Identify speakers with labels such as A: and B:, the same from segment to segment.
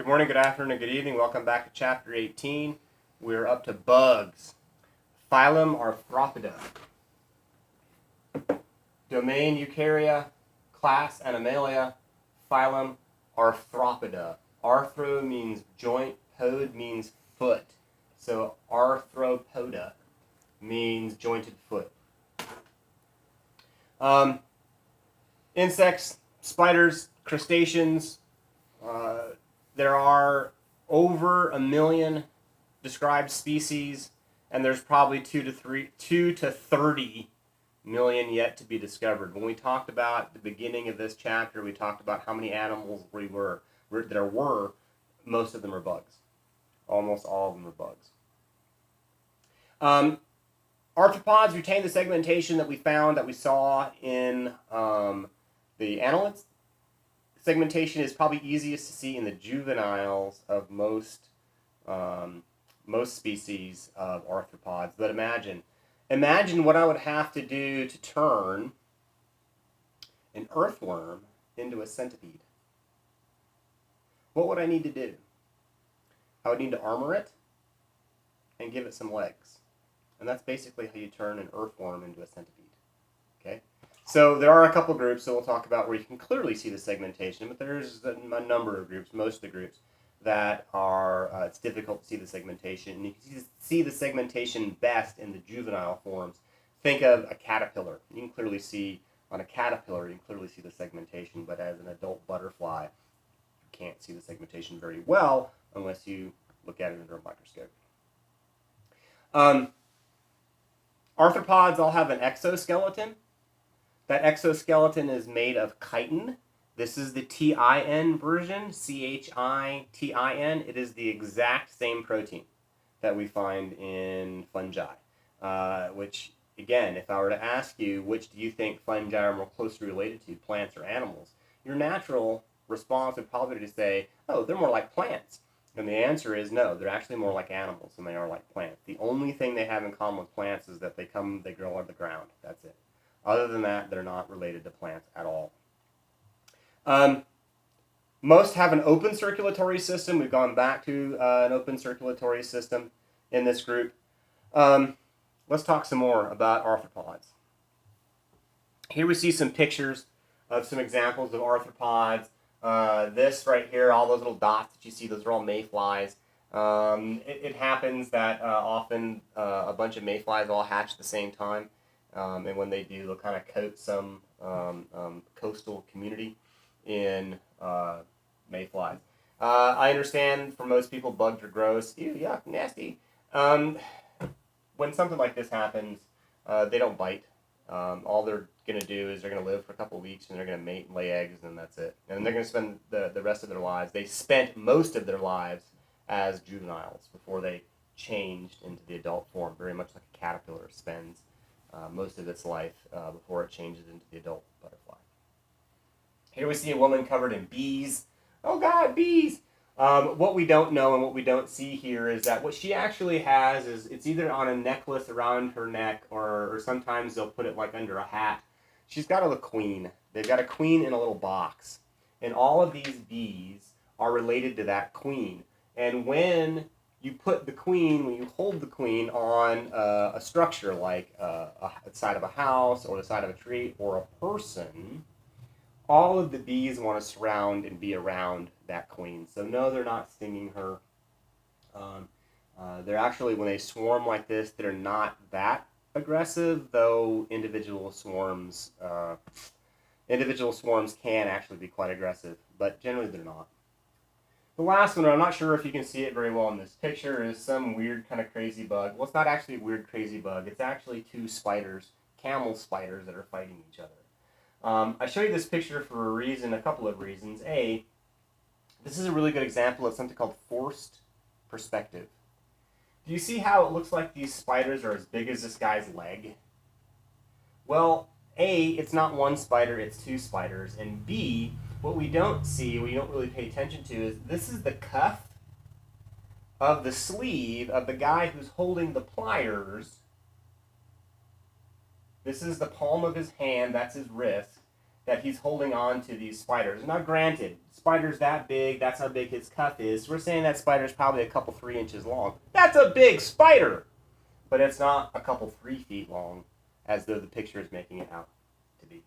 A: Good morning, good afternoon, and good evening. Welcome back to Chapter 18. We're up to bugs. Phylum Arthropoda. Domain Eukarya. Class Animalia. Phylum Arthropoda. Arthro means joint, pod means foot. So Arthropoda means jointed foot. Insects, spiders, crustaceans. There are over 1 million described species, and there's probably 2 to 30 million yet to be discovered. When we talked about at the beginning of this chapter, we talked about how many animals there were. Most of them are bugs. Almost all of them are bugs. Arthropods retain the segmentation that we saw in the annelids. Segmentation is probably easiest to see in the juveniles of most species of arthropods. But imagine what I would have to do to turn an earthworm into a centipede. What would I need to do? I would need to armor it and give it some legs. And that's basically how you turn an earthworm into a centipede. Okay? So there are a couple groups that we'll talk about where you can clearly see the segmentation, but there's a number of groups, most of the groups, that are, it's difficult to see the segmentation. And you can see the segmentation best in the juvenile forms. Think of a caterpillar. You can clearly see, on a caterpillar, you can clearly see the segmentation, but as an adult butterfly, you can't see the segmentation very well unless you look at it under a microscope. Arthropods all have an exoskeleton. That exoskeleton is made of chitin. This is the TIN version, CHITIN. It is the exact same protein that we find in fungi, which, again, if I were to ask you, which do you think fungi are more closely related to, plants or animals, your natural response would probably be to say, oh, they're more like plants. And the answer is no, they're actually more like animals than they are like plants. The only thing they have in common with plants is that they grow out of the ground. That's it. Other than that, they're not related to plants at all. Most have an open circulatory system. We've gone back to an open circulatory system in this group. Let's talk some more about arthropods. Here we see some pictures of some examples of arthropods. This right here, all those little dots that you see, those are all mayflies. It happens that often a bunch of mayflies all hatch at the same time. And when they do, they'll kind of coat some coastal community in mayflies. I understand for most people bugs are gross. Ew, yuck, nasty. When something like this happens, they don't bite. All they're going to do is they're going to live for a couple of weeks and they're going to mate and lay eggs and that's it. And they're going to spend the rest of their lives. They spent most of their lives as juveniles before they changed into the adult form, very much like a caterpillar spends most of its life before it changes into the adult butterfly. Here we see a woman covered in bees. Oh God, bees! What we don't know and what we don't see here is that what she actually has is it's either on a necklace around her neck or sometimes they'll put it like under a hat. She's got a queen. They've got a queen in a little box. And all of these bees are related to that queen. And when you hold the queen on a structure like the side of a house or the side of a tree or a person, all of the bees want to surround and be around that queen. So no, they're not stinging her. They're actually, when they swarm like this, they're not that aggressive, though individual swarms can actually be quite aggressive, but generally they're not. The last one, I'm not sure if you can see it very well in this picture, is some weird kind of crazy bug. Well, it's not actually a weird crazy bug. It's actually two spiders, camel spiders, that are fighting each other. I show you this picture for a couple of reasons. A, this is a really good example of something called forced perspective. Do you see how it looks like these spiders are as big as this guy's leg? Well, A, it's not one spider, it's two spiders. And B, what we don't see, what you don't really pay attention to, is this is the cuff of the sleeve of the guy who's holding the pliers. This is the palm of his hand, that's his wrist. that he's holding on to these spiders. Now granted, spider's that big, that's how big his cuff is. We're saying that spider's probably a couple 3 inches long. That's a big spider! But it's not a couple 3 feet long, as though the picture is making it out to be.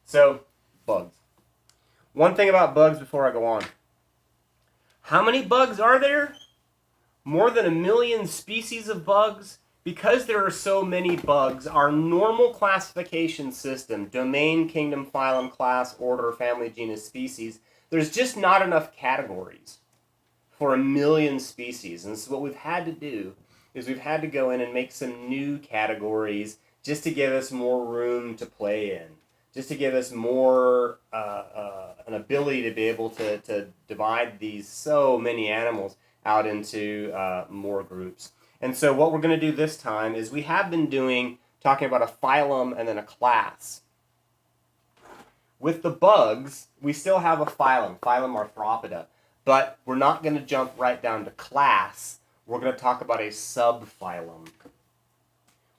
A: So, bugs. One thing about bugs before I go on. How many bugs are there? More than 1 million species of bugs. Because there are so many bugs, our normal classification system, domain, kingdom, phylum, class, order, family, genus, species, there's just not enough categories for 1 million species. And so what we've had to do is we've had to go in and make some new categories just to give us more room to play in, just to give us more an ability to be able to divide these so many animals out into more groups. And so what we're going to do this time is we have been talking about a phylum and then a class. With the bugs, we still have a phylum Arthropoda, but we're not going to jump right down to class. We're going to talk about a subphylum.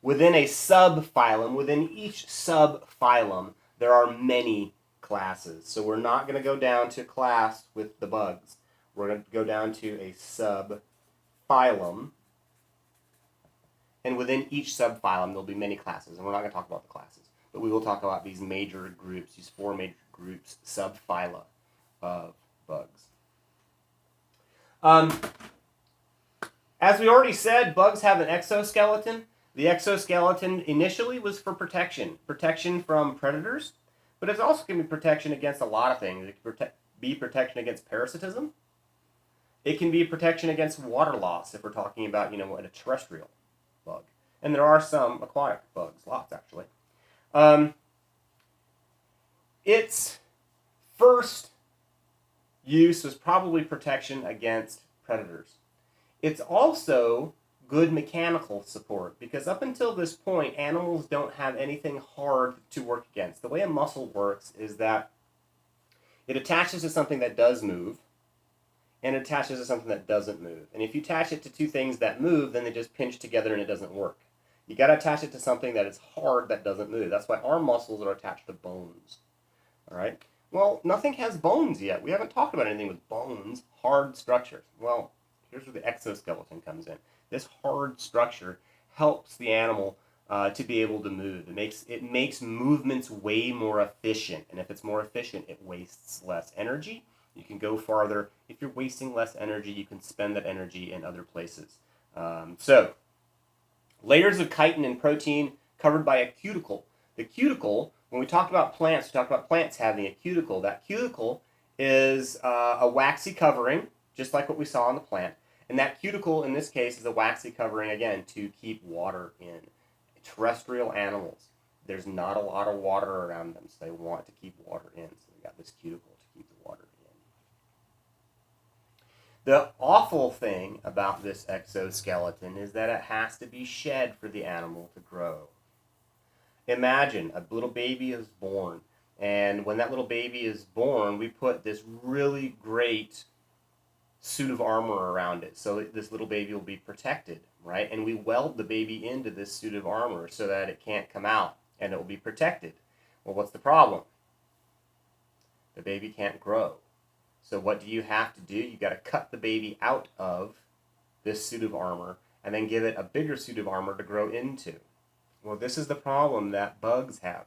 A: Within a subphylum, within each subphylum, there are many classes. So we're not going to go down to class with the bugs. We're going to go down to a subphylum. And within each subphylum, there'll be many classes. And we're not going to talk about the classes. But we will talk about these major groups, these 4 major groups, subphyla of bugs. As we already said, bugs have an exoskeleton. The exoskeleton initially was for protection. Protection from predators. But it's also going to be protection against a lot of things. It can be protection against parasitism. It can be protection against water loss if we're talking about, a terrestrial bug. And there are some aquatic bugs, lots actually. Its first use was probably protection against predators. It's also good mechanical support because up until this point, animals don't have anything hard to work against. The way a muscle works is that it attaches to something that does move and it attaches to something that doesn't move. And if you attach it to 2 things that move, then they just pinch together and it doesn't work. You got to attach it to something that is hard that doesn't move. That's why our muscles are attached to bones. All right? Well, nothing has bones yet. We haven't talked about anything with bones, hard structures. Well, here's where the exoskeleton comes in. This hard structure helps the animal to be able to move. It makes movements way more efficient. And if it's more efficient, it wastes less energy. You can go farther. If you're wasting less energy, you can spend that energy in other places. So, layers of chitin and protein covered by a cuticle. The cuticle, when we talked about plants, we talked about plants having a cuticle. That cuticle is a waxy covering, just like what we saw on the plant. And that cuticle, in this case, is a waxy covering, again, to keep water in. Terrestrial animals, there's not a lot of water around them, so they want to keep water in. So we got this cuticle to keep the water in. The awful thing about this exoskeleton is that it has to be shed for the animal to grow. Imagine a little baby is born, and when that little baby is born, we put this really great suit of armor around it so that this little baby will be protected, right? And we weld the baby into this suit of armor so that it can't come out and it will be protected. Well, what's the problem? The baby can't grow. So what do you have to do? You got to cut the baby out of this suit of armor and then give it a bigger suit of armor to grow into. Well, this is the problem that bugs have.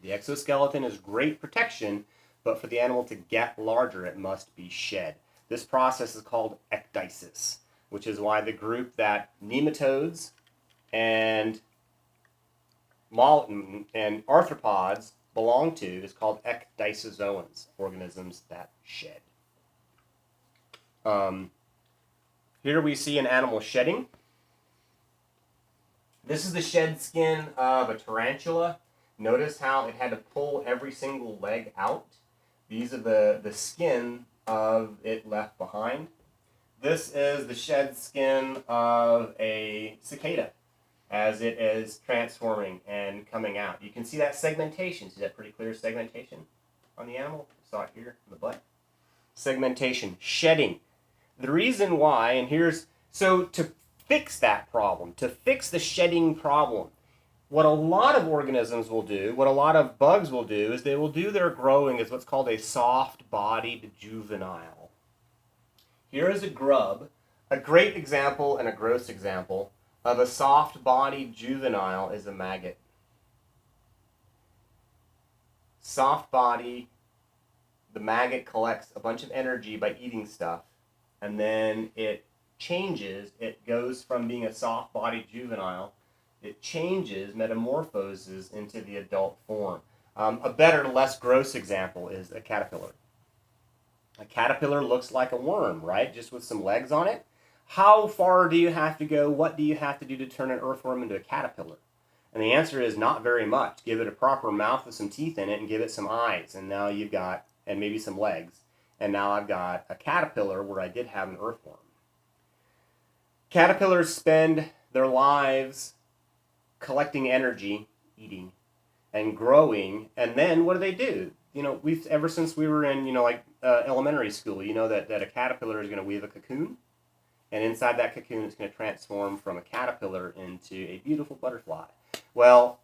A: The exoskeleton is great protection, but for the animal to get larger, it must be shed. This process is called ecdysis, which is why the group that nematodes and arthropods belong to is called ecdysozoans, organisms that shed. Here we see an animal shedding. This is the shed skin of a tarantula. Notice how it had to pull every single leg out. These are the skin of it left behind. This is the shed skin of a cicada as it is transforming and coming out. You can see that segmentation. See that pretty clear segmentation on the animal? We saw it here in the butt. Segmentation, shedding. The reason why, and here's, so to fix that problem, to fix the shedding problem, what a lot of organisms will do, what a lot of bugs will do, is they will do their growing as what's called a soft-bodied juvenile. Here is a grub, a great example and a gross example of a soft-bodied juvenile is a maggot. Soft body, the maggot collects a bunch of energy by eating stuff, and then it changes, it goes from being a soft-bodied juvenile, it changes, metamorphoses into the adult form. A better, less gross example is a caterpillar. A caterpillar looks like a worm, right? Just with some legs on it. How far do you have to go? What do you have to do to turn an earthworm into a caterpillar? And the answer is not very much. Give it a proper mouth with some teeth in it and give it some eyes. And now you've got, and maybe some legs. And now I've got a caterpillar where I did have an earthworm. Caterpillars spend their lives collecting energy, eating, and growing. And then what do? We've, ever since we were in, elementary school, that a caterpillar is going to weave a cocoon. And inside that cocoon, it's going to transform from a caterpillar into a beautiful butterfly. Well,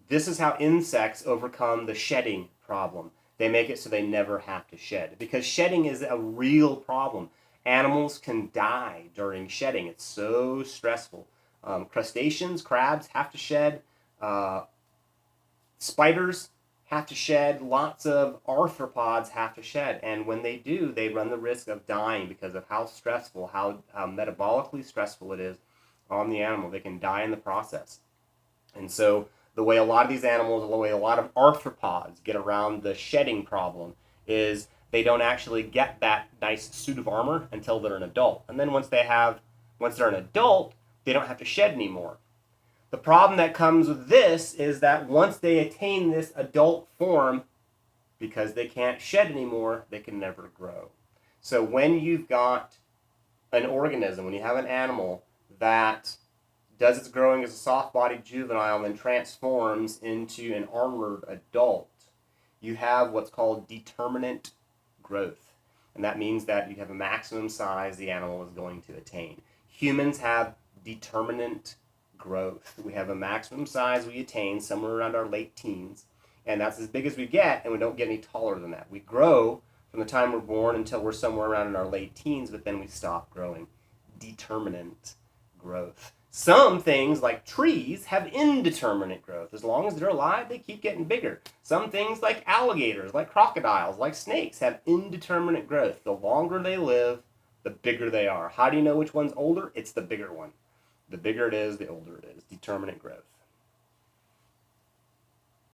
A: this is how insects overcome the shedding problem. They make it so they never have to shed. Because shedding is a real problem. Animals can die during shedding. It's so stressful. Crustaceans, crabs have to shed. Spiders have to shed. Lots of arthropods have to shed. And when they do, they run the risk of dying because of how stressful, how metabolically stressful it is on the animal. They can die in the process. And so the way a lot of these animals, the way a lot of arthropods get around the shedding problem is they don't actually get that nice suit of armor until they're an adult. And then once they're an adult, they don't have to shed anymore. The problem that comes with this is that once they attain this adult form, because they can't shed anymore, they can never grow. So when you've got an organism, when you have an animal that does its growing as a soft-bodied juvenile and then transforms into an armored adult, you have what's called determinate growth. And that means that you have a maximum size the animal is going to attain. Humans have determinate growth. We have a maximum size we attain somewhere around our late teens, and that's as big as we get, and we don't get any taller than that. We grow from the time we're born until we're somewhere around in our late teens, but then we stop growing. Determinate growth. Some things, like trees, have indeterminate growth. As long as they're alive, they keep getting bigger. Some things, like alligators, like crocodiles, like snakes, have indeterminate growth. The longer they live, the bigger they are. How do you know which one's older? It's the bigger one. The bigger it is, the older it is. Determinate growth.